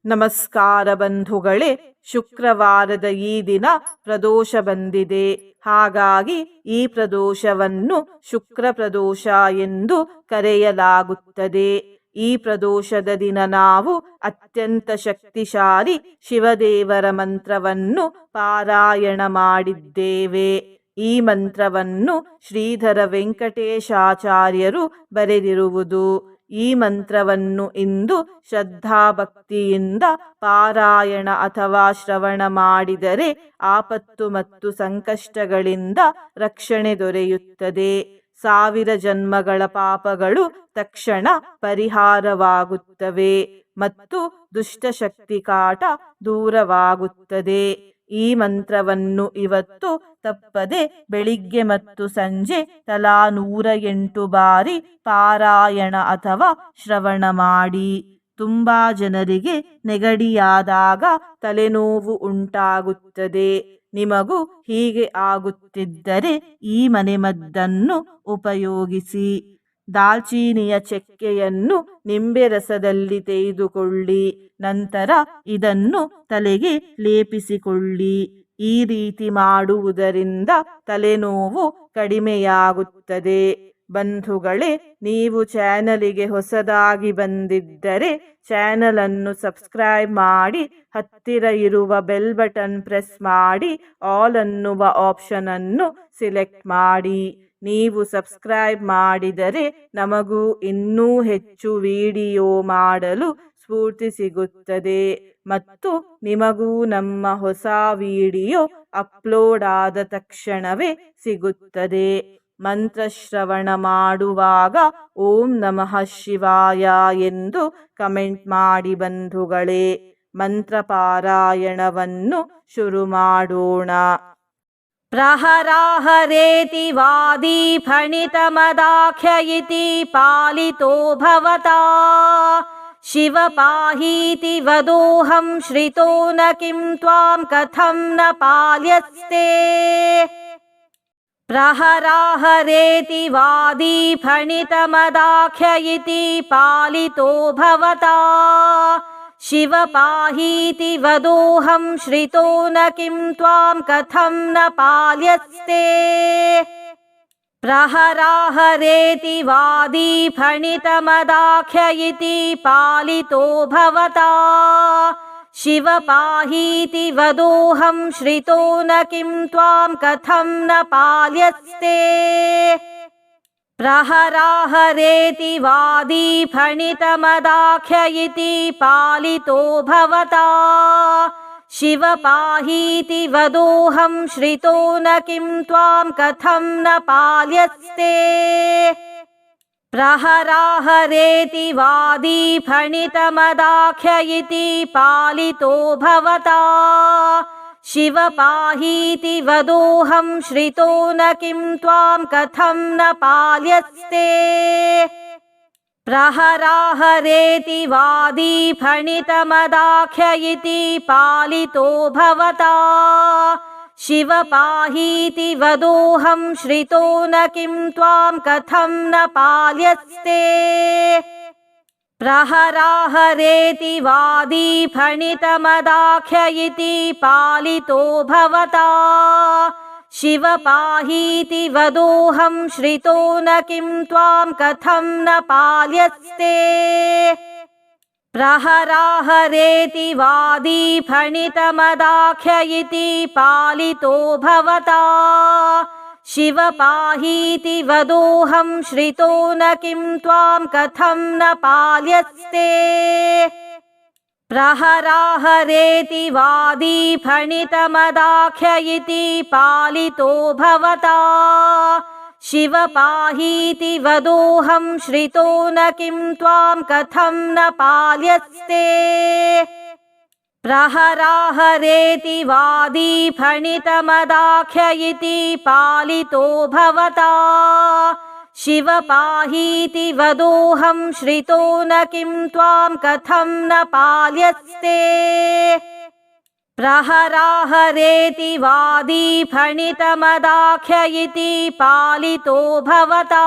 ನಮಸ್ಕಾರ ಬಂಧುಗಳೇ, ಶುಕ್ರವಾರದ ಈ ದಿನ ಪ್ರದೋಷ ಬಂದಿದೆ. ಹಾಗಾಗಿ ಈ ಪ್ರದೋಷವನ್ನು ಶುಕ್ರ ಪ್ರದೋಷ ಎಂದು ಕರೆಯಲಾಗುತ್ತದೆ. ಈ ಪ್ರದೋಷದ ದಿನ ನಾವು ಅತ್ಯಂತ ಶಕ್ತಿಶಾಲಿ ಶಿವದೇವರ ಮಂತ್ರವನ್ನು ಪಾರಾಯಣ ಮಾಡಿದ್ದೇವೆ. ಈ ಮಂತ್ರವನ್ನು ಶ್ರೀಧರ ವೆಂಕಟೇಶಾಚಾರ್ಯರು ಬರೆದಿರುವುದು. ಈ ಮಂತ್ರವನ್ನು ಇಂದು ಶ್ರದ್ಧಾಭಕ್ತಿಯಿಂದ ಪಾರಾಯಣ ಅಥವಾ ಶ್ರವಣ ಮಾಡಿದರೆ ಆಪತ್ತು ಮತ್ತು ಸಂಕಷ್ಟಗಳಿಂದ ರಕ್ಷಣೆ ದೊರೆಯುತ್ತದೆ. 1000 ಜನ್ಮಗಳ ಪಾಪಗಳು ತಕ್ಷಣ ಪರಿಹಾರವಾಗುತ್ತವೆ ಮತ್ತು ದುಷ್ಟಶಕ್ತಿ ಕಾಟ ದೂರವಾಗುತ್ತದೆ. ಈ ಮಂತ್ರವನ್ನು ಇವತ್ತು ತಪ್ಪದೆ ಬೆಳಿಗ್ಗೆ ಮತ್ತು ಸಂಜೆ ತಲಾ 108 ಬಾರಿ ಪಾರಾಯಣ ಅಥವಾ ಶ್ರವಣ ಮಾಡಿ. ತುಂಬಾ ಜನರಿಗೆ ನೆಗಡಿಯಾದಾಗ ತಲೆನೋವು ಉಂಟಾಗುತ್ತದೆ. ನಿಮಗೂ ಹೀಗೆ ಆಗುತ್ತಿದ್ದರೆ ಈ ಮನೆಮದ್ದನ್ನು ಉಪಯೋಗಿಸಿ. ದಾಲ್ಚೀನಿಯ ಚೆಕ್ಕೆಯನ್ನು ನಿಂಬೆ ರಸದಲ್ಲಿ ತೆಗೆದುಕೊಳ್ಳಿ. ನಂತರ ಇದನ್ನು ತಲೆಗೆ ಲೇಪಿಸಿಕೊಳ್ಳಿ. ಈ ರೀತಿ ಮಾಡುವುದರಿಂದ ತಲೆನೋವು ಕಡಿಮೆಯಾಗುತ್ತದೆ. ಬಂಧುಗಳೇ, ನೀವು ಚಾನಲಿಗೆ ಹೊಸದಾಗಿ ಬಂದಿದ್ದರೆ ಚಾನಲ್ ಅನ್ನು ಸಬ್ಸ್ಕ್ರೈಬ್ ಮಾಡಿ, ಹತ್ತಿರ ಇರುವ ಬೆಲ್ ಬಟನ್ ಪ್ರೆಸ್ ಮಾಡಿ, ಆಲ್ ಅನ್ನುವ ಆಪ್ಷನ್ ಅನ್ನು ಸಿಲೆಕ್ಟ್ ಮಾಡಿ. ನೀವು ಸಬ್ಸ್ಕ್ರೈಬ್ ಮಾಡಿದರೆ ನಮಗೂ ಇನ್ನೂ ಹೆಚ್ಚು ವಿಡಿಯೋ ಮಾಡಲು ಸ್ಫೂರ್ತಿ ಸಿಗುತ್ತದೆ ಮತ್ತು ನಿಮಗೂ ನಮ್ಮ ಹೊಸ ವಿಡಿಯೋ ಅಪ್ಲೋಡ್ ಆದ ತಕ್ಷಣವೇ ಸಿಗುತ್ತದೆ. ಮಂತ್ರಶ್ರವಣ ಮಾಡುವಾಗ ಓಂ ನಮಃ ಶಿವಾಯ ಎಂದು ಕಮೆಂಟ್ ಮಾಡಿ ಬಂಧುಗಳೇ. ಮಂತ್ರ ಪಾರಾಯಣವನ್ನು ಶುರು ಮಾಡೋಣ. ಪ್ರಹರಾಹರೇತಿ ವಾದಿ ಫಣಿತಮದಾಖ್ಯ ಇತಿ ಪಾಲಿತೋ ಭವತಾ ಶಿವ ಪಾಹೀತಿ ವದೋಹಂ ಶ್ರಿತೋ ನ ಕಿಂ ತ್ವಾಂ ಕಥಂ ನ ಪಾಲ್ಯಸ್ತೆ. ಪ್ರಹರಾಹರೇತಿ ವಾದಿ ಫಣಿತಮದಾಖ್ಯ ಇತಿ ಪಾಲಿತೋ ಭವತಾ ಶಿವ ಪಾಹೀತಿ ವದೋಹಂ ಶ್ರಿತೋ ನ ಕಿಂ ತ್ವಾಂ ಕಥಂ ನ ಪಾಲ್ಯಸ್ತೆ. ಪ್ರಹರಾಹರೇತಿ ವಾದಿ ಫಣಿತಮದಾಖ್ಯ ಇತಿ ಪಾಲಿತೋ ಭವತಾ ಶಿವ ಪಾಹೀತಿ ವದೋಹಂ ಶ್ರಿತೋ ನ ಕಿಂ ತ್ವಾಂ ಕಥಂ ನ ಪಾಲ್ಯಸ್ತೆ. ಪ್ರಹರಾಹರೇತಿ ವಾದಿ ಫಣಿತಮದಾಖ್ಯ ಇತಿ ಪಾಲಿತೋ ಭವತಾ ಶಿವ ಪಾಹೀತಿ ವದೋಹಂ ಶ್ರಿತೋ ನ ಕಿಂ ತ್ವಾಂ ಕಥಂ ನ ಪಾಲ್ಯಸ್ತೆ. ಪ್ರಹರಾಹರೇತಿ ವಾದಿ ಫಣಿತಮದಾಖ್ಯ ಇತಿ ಪಾಲಿತೋ ಭವತಾ ಶಿವ ಪಾಹೀತಿ ವದೋಹಂ ಶ್ರಿತೋ ನ ಕಿಂ ತ್ವಾಂ ಕಥಂ ನ ಪಾಲ್ಯಸ್ತೆ. ಪ್ರಹರಾಹರೇತಿ ವಾದಿ ಫಣಿತಮದಾಖ್ಯ ಇತಿ ಪಾಲಿತೋ ಭವತಾ ಶಿವ ಪಾಹೀತಿ ವದೋಹಂ ಶ್ರಿತೋ ನ ಕಿಂ ತ್ವಾಂ ಕಥಂ ನ ಪಾಲ್ಯಸ್ತೆ. ಪ್ರಹರಾಹರೇತಿ ವಾದಿ ಫಣಿತಮದಾಖ್ಯ ಇತಿ ಪಾಲಿತೋ ಭವತಾ ಶಿವ ಪಾಹೀತಿ ವದೋಹಂ ಶ್ರಿತೋ ನ ಕಿಂ ತ್ವಾಂ ಕಥಂ ನ ಪಾಲ್ಯಸ್ತೆ. ಪ್ರಹರಾಹರೇತಿ ವಾದಿ ಫಣಿತಮದಾಖ್ಯ ಇತಿ ಪಾಲಿತೋ ಭವತಾ ಶಿವ ಪಾಹೀತಿ ವದೋಹಂ ಶ್ರಿತೋ ನ ಕಿಂ ತ್ವಾಂ ಕಥಂ ನ ಪಾಲ್ಯಸ್ತೆ. ಪ್ರಹರಾಹರೇತಿ ವಾದಿ ಫಣಿತಮದಾಖ್ಯ ಇತಿ ಪಾಲಿತೋ ಭವತಾ ಶಿವ ಪಾಹೀತಿ ವದೋಹಂ ಶ್ರಿತೋ ನ ಕಿಂ ತ್ವಾಂ ಕಥಂ ನ ಪಾಲ್ಯಸ್ತೆ. ಪ್ರಹರಾಹರೇತಿ ವಾದಿ ಫಣಿತಮದಾಖ್ಯ ಇತಿ ಪಾಲಿತೋ ಭವತಾ ಶಿವ ಪಾಹೀತಿ ವದೋಹಂ ಶ್ರಿತೋ ನ ಕಿಂ ತ್ವಾಂ ಕಥಂ ನ ಪಾಲ್ಯಸ್ತೆ. ಪ್ರಹರಾಹರೇತಿ ವಾದಿ ಫಣಿತಮದಾಖ್ಯ ಇತಿ ಪಾಲಿತೋ ಭವತಾ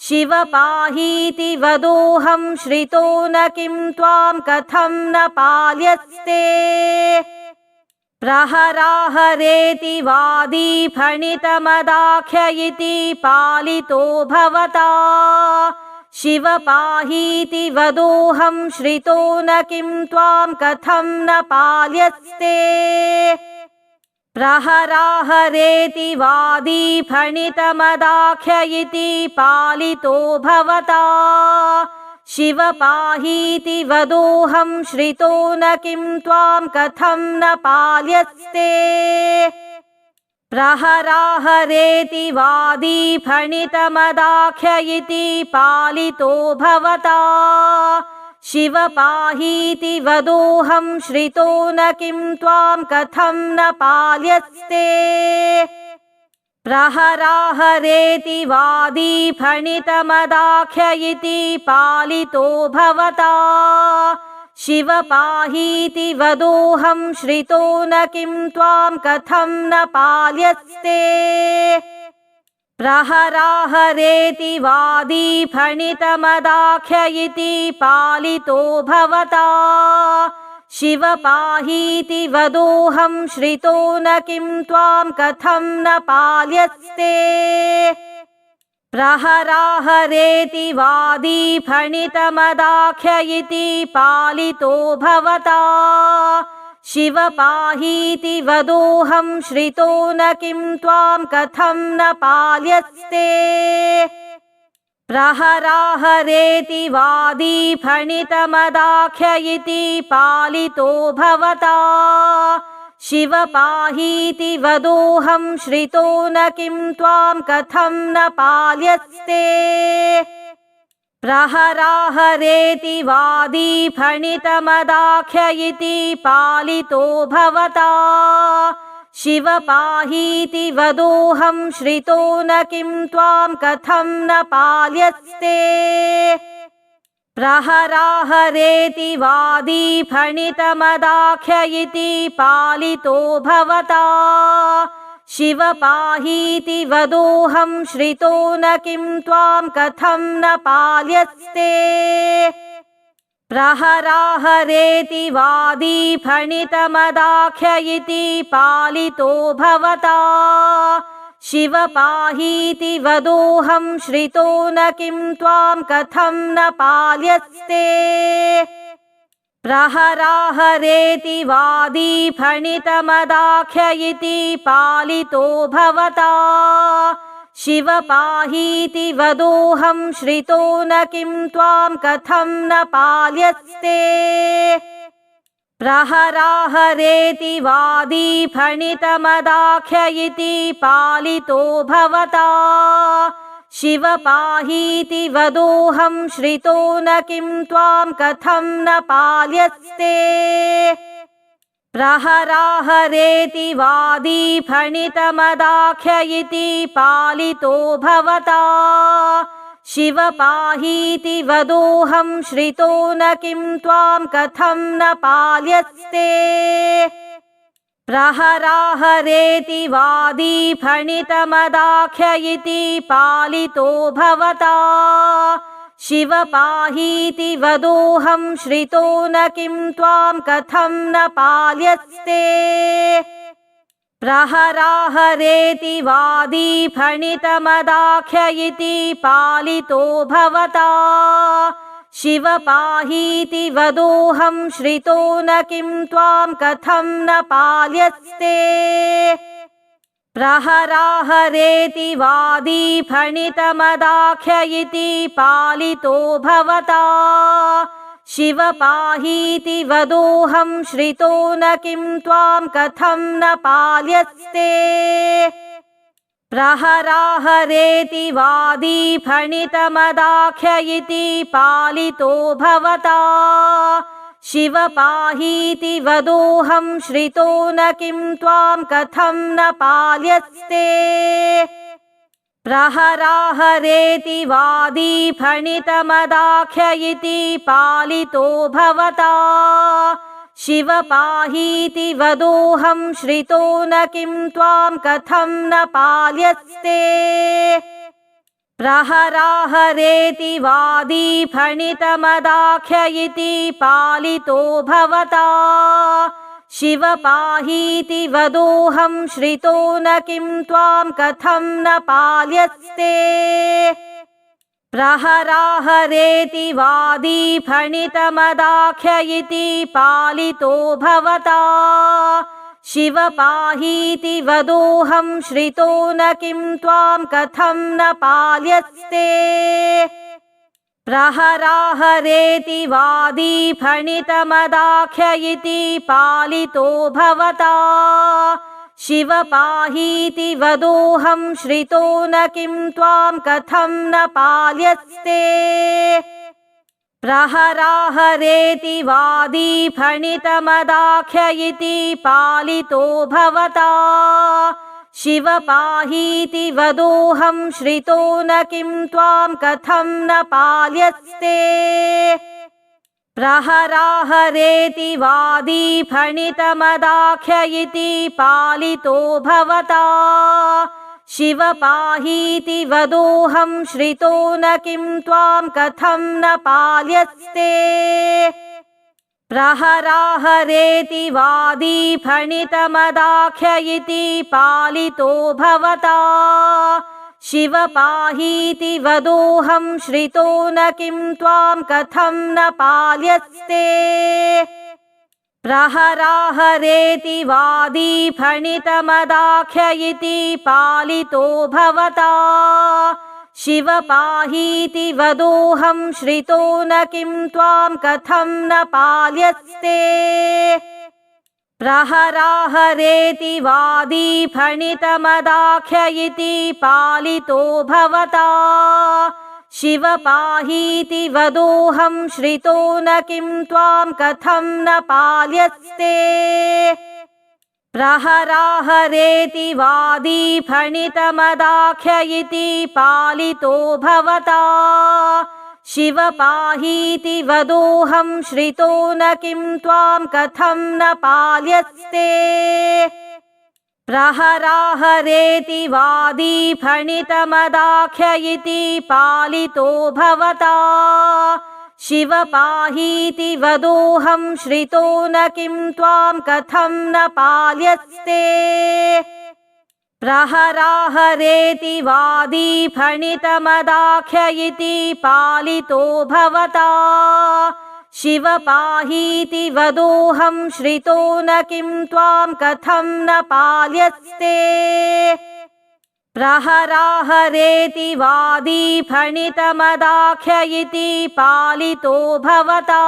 शिव पाहीति वदोऽहं श्रितो न किं त्वां कथं न पाल्यस्ते प्रहराहरेति वादी फणितमदाख्य इति पालितो भवता शिव पाहीति वदोऽहं श्रितो न किं त्वां कथं न पाल्यस्ते प्रहराहरेति वादी फणितमदाख्य इति पालितो भवता शिव पाहीति वदोऽहं श्रितो न किं त्वां कथं न पाल्यस्ते प्रहराहरेति वादी फणितमदाख्य इति पालितो भवता शिव पाहीति वदोऽहं श्रितो न किं त्वां कथं न पाल्यस्ते प्रहराहरेति वादी फणितमदाख्य इति पालितो भवता शिव पाहीति वदोऽहं श्रितो न किं त्वां कथं न पाल्यस्ते प्रहराहरेति वादी फणितमदाख्य इति पालितो भवता शिव पाहीति वदोऽहं श्रितो न किं त्वां कथं न पाल्यस्ते प्रहराहरेति वादी फणितमदाख्य इति पालितो भवता शिव पाहीति वदोऽहं श्रितो न किं त्वां कथं न पाल्यस्ते प्रहराहरेति वादी फणितमदाख्य इति पालितो भवता शिव पाहीति वदोऽहं श्रितो न किं त्वां कथं न पाल्यस्ते प्रहराहरेति वादी फणितमदाख्य इति पालितो भवता शिव पाहीति वदोऽहं श्रितो न किं त्वां कथं न पाल्यस्ते प्रहराहरेति वादी फणितमदाख्य इति पालितो भवता शिव पाहीति वदोऽहं श्रितो न किं त्वां कथं न पाल्यस्ते प्रहराहरेति वादी फणितमदाख्य इति पालितो भवता शिव पाहीति वदोऽहं श्रितो न किं त्वां कथं न पाल्यस्ते प्रहराहरेति वादी फणितमदाख्य इति पालितो भवता शिव पाहीति वदोऽहं श्रितो न किं त्वां कथं न पाल्यस्ते प्रहराहरेति वादी फणितमदाख्य इति पालितो भवता शिव पाहीति वदोऽहं श्रितो न किं त्वां कथं न पाल्यस्ते प्रहराहरेति वादी फणितमदाख्य इति पालितो भवता शिव पाहीति वदोऽहं श्रितो न किं त्वां कथं न पाल्यस्ते प्रहराहरेति वादी फणितमदाख्य इति पालितो भवता शिव पाहीति वदोऽहं श्रितो न किं त्वां कथं न पाल्यस्ते प्रहराहरेति वादी फणितमदाख्य इति पालितो भवता शिव पाहीति वदोऽहं श्रितो न किं त्वां कथं न पाल्यस्ते प्रहराहरेति वादी फणितमदाख्य इति पालितो भवता शिव पाहीति वदोऽहं श्रितो न किं त्वां कथं न पाल्यस्ते प्रहराहरेति वादी फणितमदाख्य इति पालितो भवता शिव पाहीति वदोऽहं श्रितो न किं त्वां कथं न पाल्यस्ते प्रहराहरेति वादी फणितमदाख्य इति पालितो भवता शिव पाहीति वदोऽहं श्रितो न किं त्वां कथं न पाल्यस्ते प्रहराहरेति वादी फणितमदाख्य इति पालितो भवता शिव पाहीति वदोऽहं श्रितो न किं त्वां कथं न पाल्यस्ते प्रहराहरेति वादी फणितमदाख्य इति पालितो भवता शिव पाहीति वदोऽहं श्रितो न किं त्वां कथं न पाल्यस्ते प्रहराहरेति वादी फणितमदाख्य इति पालितो भवता शिव पाहीति वदोऽहं श्रितो न किं त्वां कथं न पाल्यस्ते प्रहराहरेति वादी फणितमदाख्य इति पालितो भवता शिव पाहीति वदोऽहं श्रितो न किं त्वां कथं न पाल्यस्ते प्रहराहरेति वादी फणितमदाख्य इति पालितो भवता शिव पाहीति वदोऽहं श्रितो न किं त्वां कथं न पाल्यस्ते प्रहराहरेति वादी फणितमदाख्य इति पालितो भवता शिव पाहीति वदोऽहं श्रितो न किं त्वां कथं न पाल्यस्ते प्रहराहरेति वादी फणितमदाख्य इति पालितो भवता शिव पाहीति वदोऽहं श्रितो न किं त्वां कथं न पाल्यस्ते प्रहराहरेति वादी फणितमदाख्य इति पालितो भवता शिव पाहीति वदोऽहं श्रितो न किं त्वां कथं न पाल्यस्ते प्रहराहरेति वादी फणितमदाख्य इति पालितो भवता शिव पाहीति वदोऽहं श्रितो न किं त्वां कथं न पाल्यस्ते प्रहराहरेति वादी फणितमदाख्य इति पालितो भवता शिव पाहीति वदोऽहं श्रितो न किं त्वां कथं न पाल्यस्ते प्रहराहरेति वादी फणितमदाख्य इति पालितो भवता शिव पाहीति वदोऽहं श्रितो न किं त्वां कथं न पाल्यस्ते प्रहराहरेति वादी फणितमदाख्य इति पालितो भवता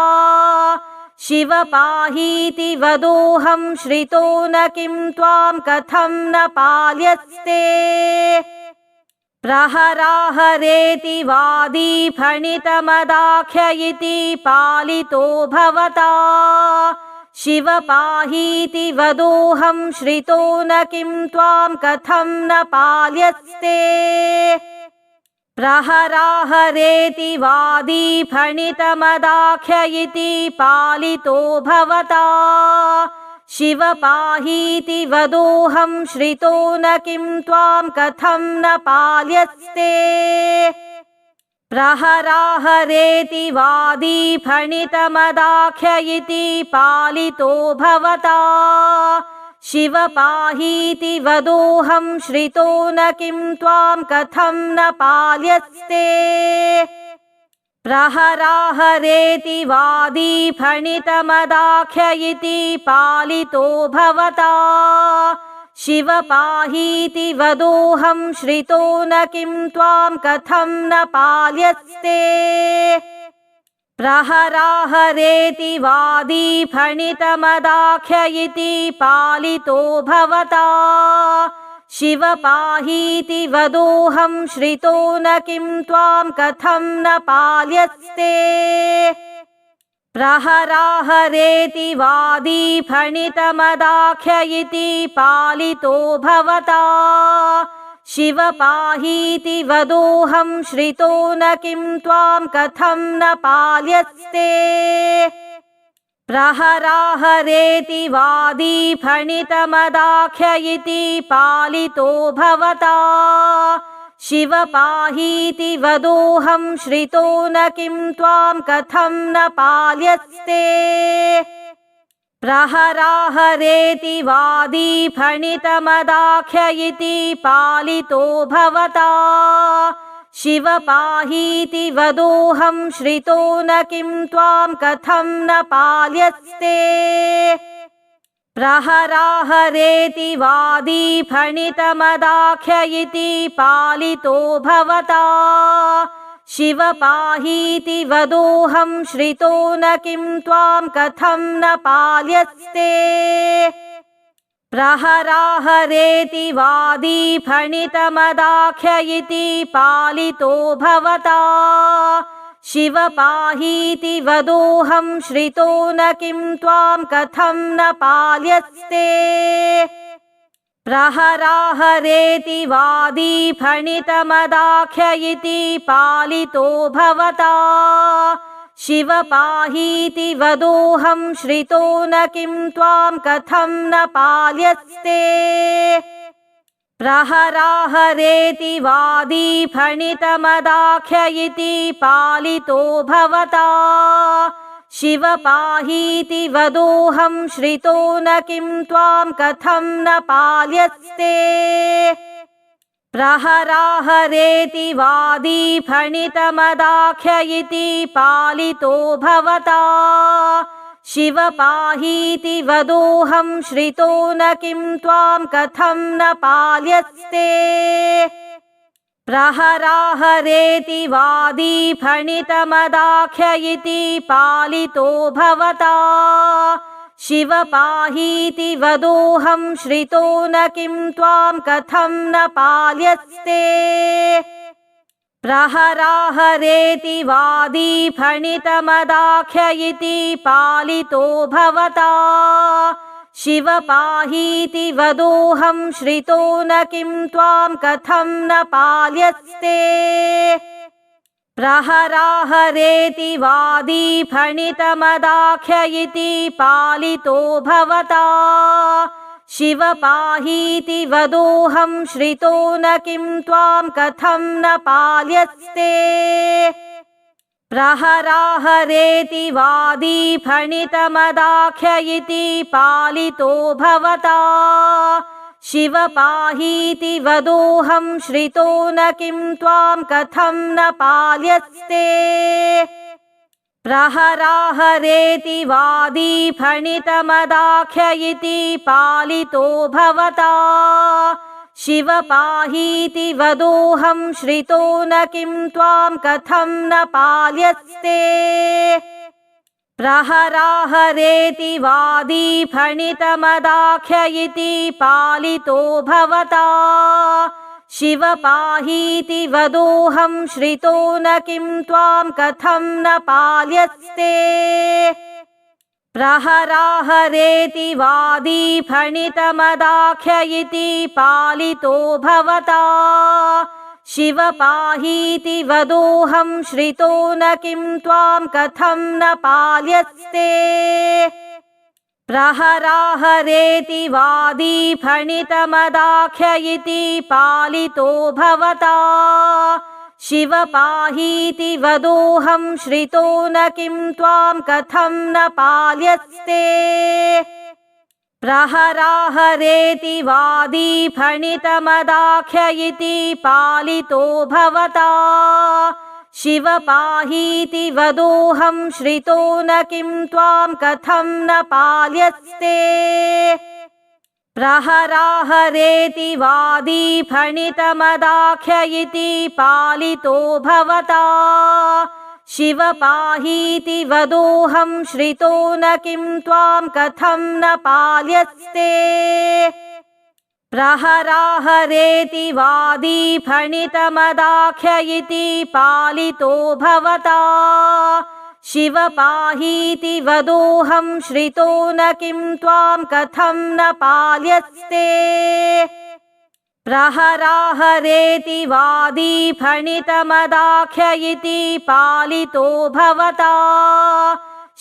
शिव पाहीति वदोऽहं श्रितो न किं त्वां कथं न पाल्यस्ते प्रहराहरेति वादी फणितमदाख्य इति पालितो भवता शिव पाहीति वदोऽहं श्रितो न किं त्वां कथं न पाल्यस्ते प्रहराहरेति वादी फणितमदाख्य इति पालितो भवता शिव पाहीति वदोऽहं श्रितो न किं त्वां कथं न पाल्यस्ते प्रहराहरेति वादी फणितमदाख्य इति पालितो भवता शिव पाहीति वदोऽहं श्रितो न किं त्वां कथं न पाल्यस्ते प्रहराहरेति वादी फणितमदाख्य इति पालितो भवता शिव पाहीति वदोऽहं श्रितो न किं त्वां कथं न पाल्यस्ते प्रहराहरेति वादी फणितमदाख्य इति पालितो भवता शिव पाहीति वदोऽहं श्रितो न किं त्वां कथं न पाल्यस्ते प्रहराहरेति वादी फणितमदाख्य इति पालितो भवता शिव पाहीति वदोऽहं श्रितो न किं त्वां कथं न पाल्यस्ते प्रहराहरेति वादी फणितमदाख्य इति पालितो भवता शिव पाहीति वदोऽहं श्रितो न किं त्वां कथं न पाल्यस्ते प्रहराहरेति वादी फणितमदाख्य इति पालितो भवता शिव पाहीति वदोऽहं श्रितो न किं त्वां कथं न पाल्यस्ते प्रहराहरेति वादी फणितमदाख्य इति पालितो भवता शिव पाहीति वदोऽहं श्रितो न किं त्वां कथं न पाल्यस्ते प्रहराहरेति वादी फणितमदाख्य इति पालितो भवता शिव पाहीति वदोऽहं श्रितो न किं त्वां कथं न पाल्यस्ते प्रहराहरेति वादी फणितमदाख्य इति पालितो भवता शिव पाहीति वदोऽहं श्रितो न किं त्वां कथं न पाल्यस्ते प्रहराहरेति वादी फणितमदाख्य इति पालितो भवता शिव पाहीति वदोऽहं श्रितो न किं त्वां कथं न पाल्यस्ते प्रहराहरेति वादी फणितमदाख्य इति पालितो भवता शिव पाहीति वदोऽहं श्रितो न किं त्वां कथं न पाल्यस्ते प्रहराहरेति वादी फणितमदाख्य इति पालितो भवता शिव पाहीति वदोऽहं श्रितो न किं त्वां कथं न पाल्यस्ते प्रहराहरेति वादी फणितमदाख्य इति पालितो भवता शिव पाहीति वदोऽहं श्रितो न किं त्वां कथं न पाल्यस्ते प्रहराहरेति वादी फणितमदाख्य इति पालितो भवता शिव पाहीति वदोऽहं श्रितो न किं त्वां कथं न पाल्यस्ते प्रहराहरेति वादी फणितमदाख्य इति पालितो भवता शिव पाहीति वदोऽहं श्रितो न किं त्वां कथं न पाल्यस्ते प्रहराहरेति वादी फणितमदाख्य इति पालितो भवता शिव पाहीति वदोऽहं श्रितो न किं त्वां कथं न पाल्यस्ते प्रहराहरेति वादी फणितमदाख्य इति पालितो भवता शिव पाहीति वदोऽहं श्रितो न किं त्वां कथं न पाल्यस्ते प्रहराहरेति वादी फणितमदाख्य इति पालितो भवता शिव पाहीति वदोऽहं श्रितो न किं त्वां कथं न पाल्यस्ते प्रहराहरेति वादी फणितमदाख्य इति पालितो भवता शिव पाहीति वदोऽहं श्रितो न किं त्वां कथं न पाल्यस्ते प्रहराहरेति वादी फणितमदाख्य इति पालितो भवता शिव पाहीति वदोऽहं श्रितो न किं त्वां कथं न पाल्यस्ते प्रहराहरेति वादी फणितमदाख्य इति पालितो भवता शिव पाहीति वदोऽहं श्रितो न किं त्वां कथं न पाल्यस्ते प्रहराहरेति वादी फणितमदाख्य इति पालितो भवता शिव पाहीति वदोऽहं श्रितो न किं त्वां कथं न पाल्यस्ते प्रहराहरेति वादी फणितमदाख्य इति पालितो भवता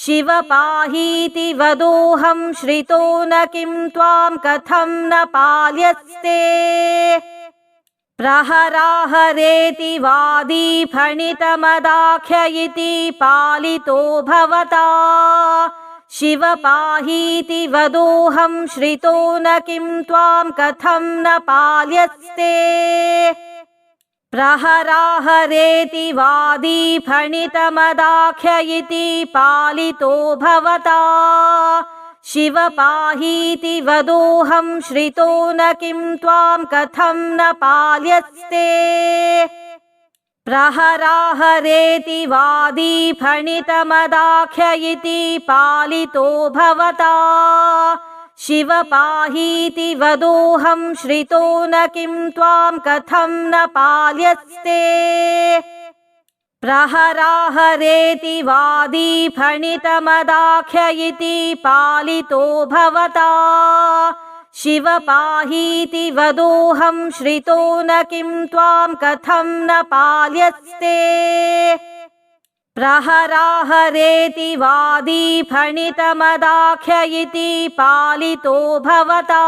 शिव पाहीति वदोऽहं श्रितो न किं त्वां कथं न पाल्यस्ते प्रहराहरेति वादी फणितमदाख्य इति पालितो भवता शिव पाहीति वदोऽहं श्रितो न किं त्वां कथं न पाल्यस्ते प्रहराहरेति वादी फणितमदाख्य इति पालितो भवता शिव पाहीति वदोऽहं श्रितो न किं त्वां कथं न पाल्यस्ते प्रहराहरेति वादी फणितमदाख्य इति पालितो भवता शिव पाहीति वदोऽहं श्रितो न किं त्वां कथं न पाल्यस्ते प्रहराहरेति वादी फणितमदाख्य इति पालितो भवता शिव पाहीति वदोऽहं श्रितो न किं त्वां कथं न पाल्यस्ते प्रहराहरेति वादी फणितमदाख्य इति पालितो भवता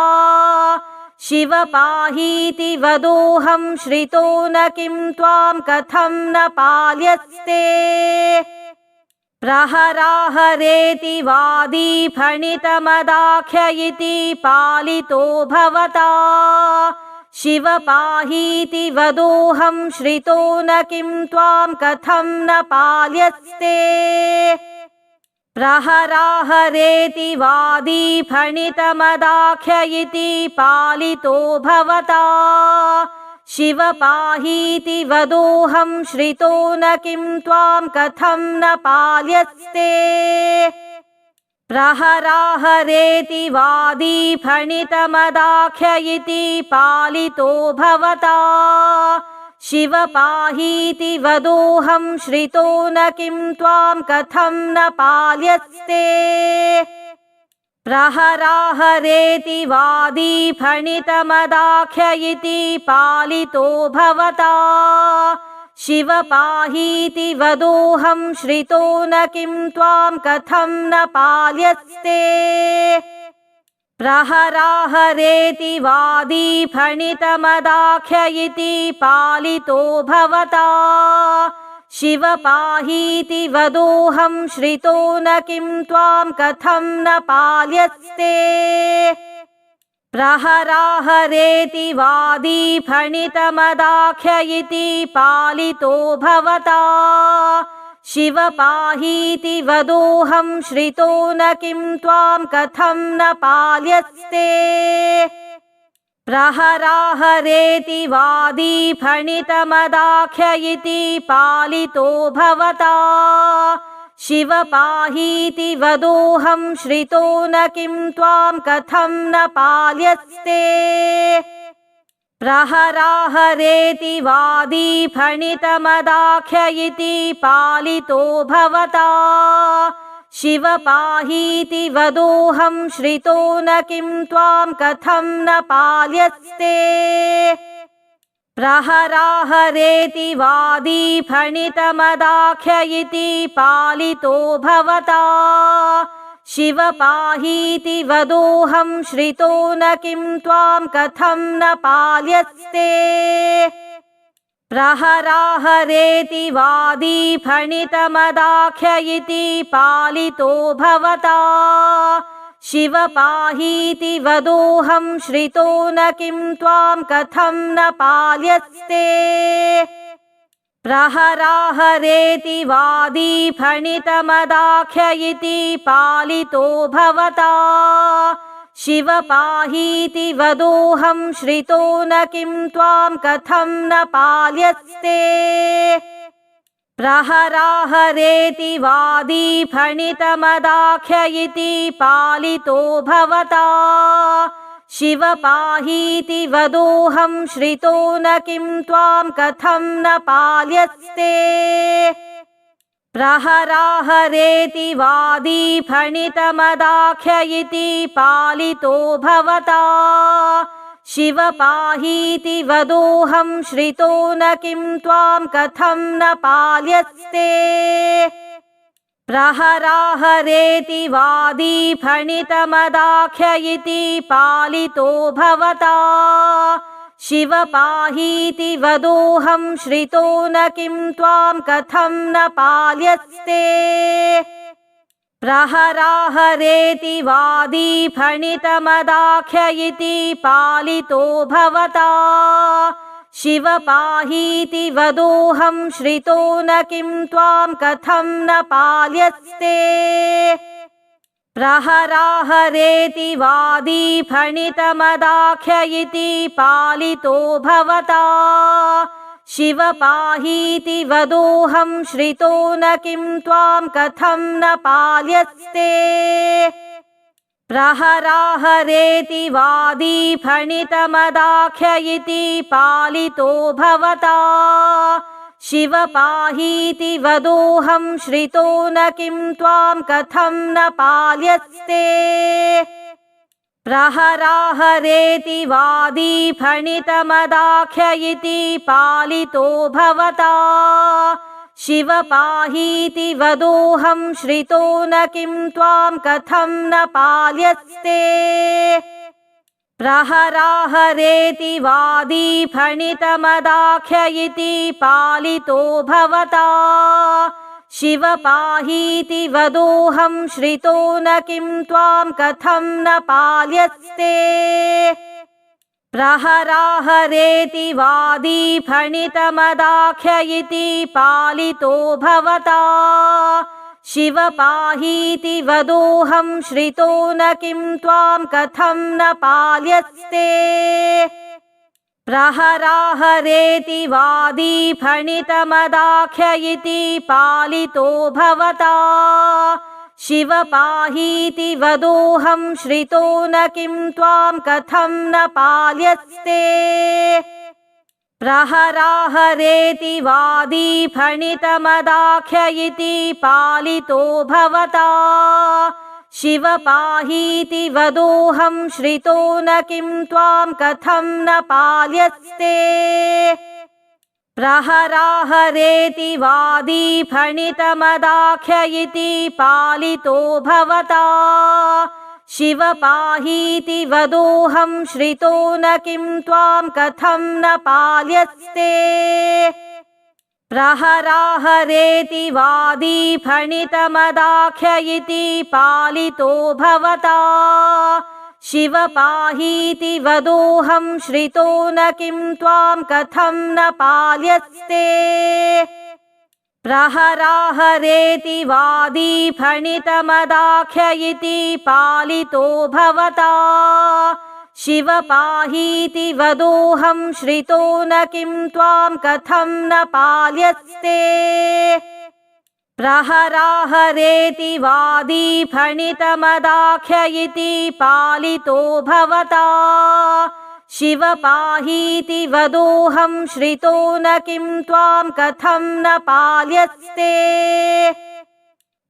शिव पाहीति वदोऽहं श्रितो न किं त्वां कथं न पाल्यस्ते प्रहराहरेति वादी फणितमदाख्य इति पालितो भवता शिव पाहीति वदोऽहं श्रितो न किं त्वां कथं न पाल्यस्ते प्रहराहरेति वादी फणितमदाख्य इति पालितो भवता शिव पाहीति वदोऽहं श्रितो न किं त्वां कथं न पाल्यस्ते प्रहराहरेति वादी फणितमदाख्य इति पालितो भवता शिव पाहीति वदोऽहं श्रितो न किं त्वां कथं न पाल्यस्ते प्रहराहरेति वादी फणितमदाख्य इति पालितो भवता शिव पाहीति वदोऽहं श्रितो न किं त्वां कथं न पाल्यस्ते प्रहराहरेति वादी फणितमदाख्य इति पालितो भवता शिव पाहीति वदोऽहं श्रितो न किं त्वां कथं न पाल्यस्ते प्रहराहरेति वादी फणितमदाख्य इति पालितो भवता शिव पाहीति वदोऽहं श्रितो न किं त्वां कथं न पाल्यस्ते प्रहराहरेति वादी फणितमदाख्य इति पालितो भवता शिव पाहीति वदोऽहं श्रितो न किं त्वां कथं न पाल्यस्ते प्रहराहरेति वादी फणितमदाख्य इति पालितो भवता शिव पाहीति वदोऽहं श्रितो न किं त्वां कथं न पाल्यस्ते प्रहराहरेति वादी फणितमदाख्य इति पालितो भवता शिव पाहीति वदोऽहं श्रितो न किं त्वां कथं न पाल्यस्ते प्रहराहरेति वादी फणितमदाख्य इति पालितो भवता शिव पाहीति वदोऽहं श्रितो न किं त्वां कथं न पाल्यस्ते प्रहराहरेति वादी फणितमदाख्य इति पालितो भवता शिव पाहीति वदोऽहं श्रितो न किं त्वां कथं न पाल्यस्ते प्रहराहरेति वादी फणितमदाख्य इति पालितो भवता शिव पाहीति वदोऽहं श्रितो न किं त्वां कथं न पाल्यस्ते प्रहराहरेति वादी फणितमदाख्य इति पालितो भवता शिव पाहीति वदोऽहं श्रितो न किं त्वां कथं न पाल्यस्ते प्रहराहरेति वादी फणितमदाख्य इति पालितो भवता शिव पाहीति वदोऽहं श्रितो न किं त्वां कथं न पाल्यस्ते प्रहराहरेति वादी फणितमदाख्य इति पालितो भवता शिव पाहीति वदोऽहं श्रितो न किं त्वां कथं न पाल्यस्ते प्रहराहरेति वादी फणितमदाख्य इति पालितो भवता शिव पाहीति वदोऽहं श्रितो न किं त्वां कथं न पाल्यस्ते प्रहराहरेति वादी फणितमदाख्य इति पालितो भवता शिव पाहीति वदोऽहं श्रितो न किं त्वां कथं न पाल्यस्ते प्रहराहरेति वादी फणितमदाख्य इति पालितो भवता शिव पाहीति वदोऽहं श्रितो न किं त्वां कथं न पाल्यस्ते प्रहराहरेति वादी फणितमदाख्य इति पालितो भवता शिव पाहीति वदोऽहं श्रितो न किं त्वां कथं न पाल्यस्ते प्रहराहरेति वादी फणितमदाख्य इति पालितो भवता शिव पाहीति वदोऽहं श्रितो न किं त्वां कथं न पाल्यस्ते प्रहराहरेति वादी फणितमदाख्य इति पालितो भवता शिव पाहीति वदोऽहं श्रितो न किं त्वां कथं न पाल्यस्ते प्रहराहरेति वादी फणितमदाख्य इति पालितो भवता शिव पाहीति वदोऽहं श्रितो न किं त्वां कथं न पाल्यस्ते प्रहराहरेति वादी फणितमदाख्य इति पालितो भवता शिव पाहीति वदोऽहं श्रितो न किं त्वां कथं न पाल्यस्ते प्रहराहरेति वादी फणितमदाख्य इति पालितो भवता शिव पाहीति वदोऽहं श्रितो न किं त्वां कथं न पाल्यस्ते प्रहराहरेति वादी फणितमदाख्य इति पालितो भवता शिव पाहीति वदोऽहं श्रितो न किं त्वां कथं न पाल्यस्ते प्रहराहरेति वादी फणितमदाख्य इति पालितो भवता शिव पाहीति वदोऽहं श्रितो न किं त्वां कथं न पाल्यस्ते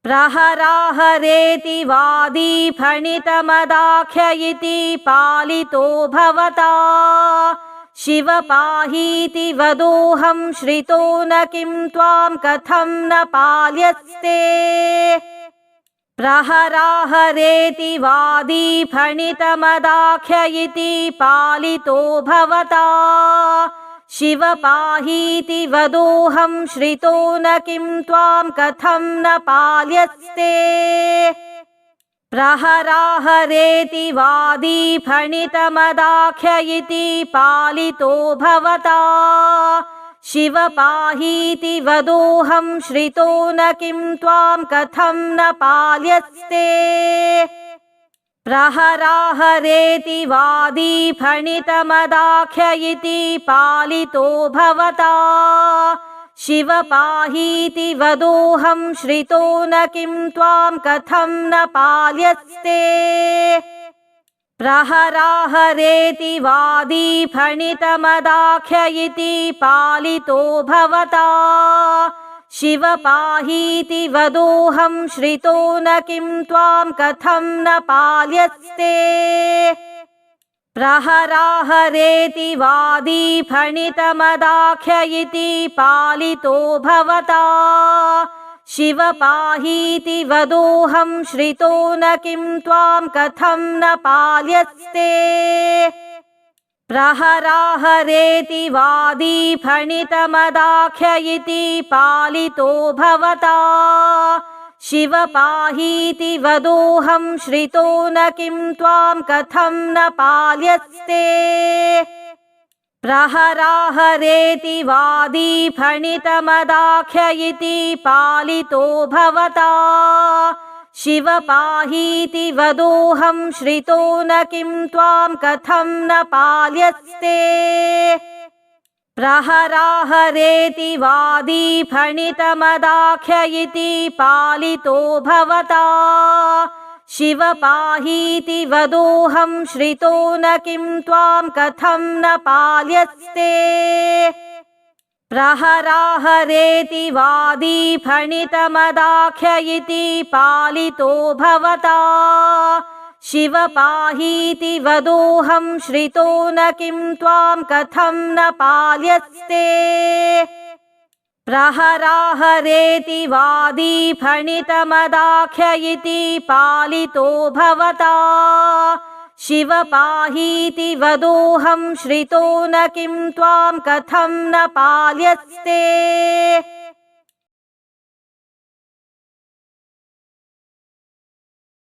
प्रहराहरेति वादी फणितमदाख्य इति पालितो भवता शिव पाहीति वदोऽहं श्रितो न किं त्वां कथं न पाल्यस्ते प्रहराहरेति वादी फणितमदाख्य इति पालितो भवता शिव पाहीति वदोऽहं श्रितो न किं त्वां कथं न पाल्यस्ते प्रहराहरेति वादी फणितमदाख्य इति पालितो भवता शिव पाहीति वदोऽहं श्रितो न किं त्वां कथं न पाल्यस्ते प्रहराहरेति वादी फणितमदाख्य इति पालितो भवता शिव पाहीति वदोऽहं श्रितो न किं त्वां कथं न पाल्यस्ते प्रहराहरेति वादी फणितमदाख्य इति पालितो भवता शिव पाहीति वदोऽहं श्रितो न किं त्वां कथं न पाल्यस्ते प्रहराहरेति वादी फणितमदाख्य इति पालितो भवता शिव पाहीति वदोऽहं श्रितो न किं त्वां कथं न पाल्यस्ते प्रहराहरेति वादी फणितमदाख्य इति पालितो भवता शिव पाहीति वदोऽहं श्रितो न किं त्वां कथं न पाल्यस्ते प्रहराहरेति वादी फणितमदाख्य इति पालितो भवता शिव पाहीति वदोऽहं श्रितो न किं त्वां कथं न पाल्यस्ते प्रहराहरेति वादी फणितमदाख्य इति पालितो भवता शिव पाहीति वदोऽहं श्रितो न किं त्वां कथं न पाल्यस्ते प्रहराहरेति वादी फणितमदाख्य इति पालितो भवता शिव पाहीति वदोऽहं श्रितो न किं त्वां कथं न पाल्यस्ते प्रहराहरेति वादी फणितमदाख्य इति पालितो भवता शिव पाहीति वदोऽहं श्रितो न किं त्वां कथं न पाल्यस्ते।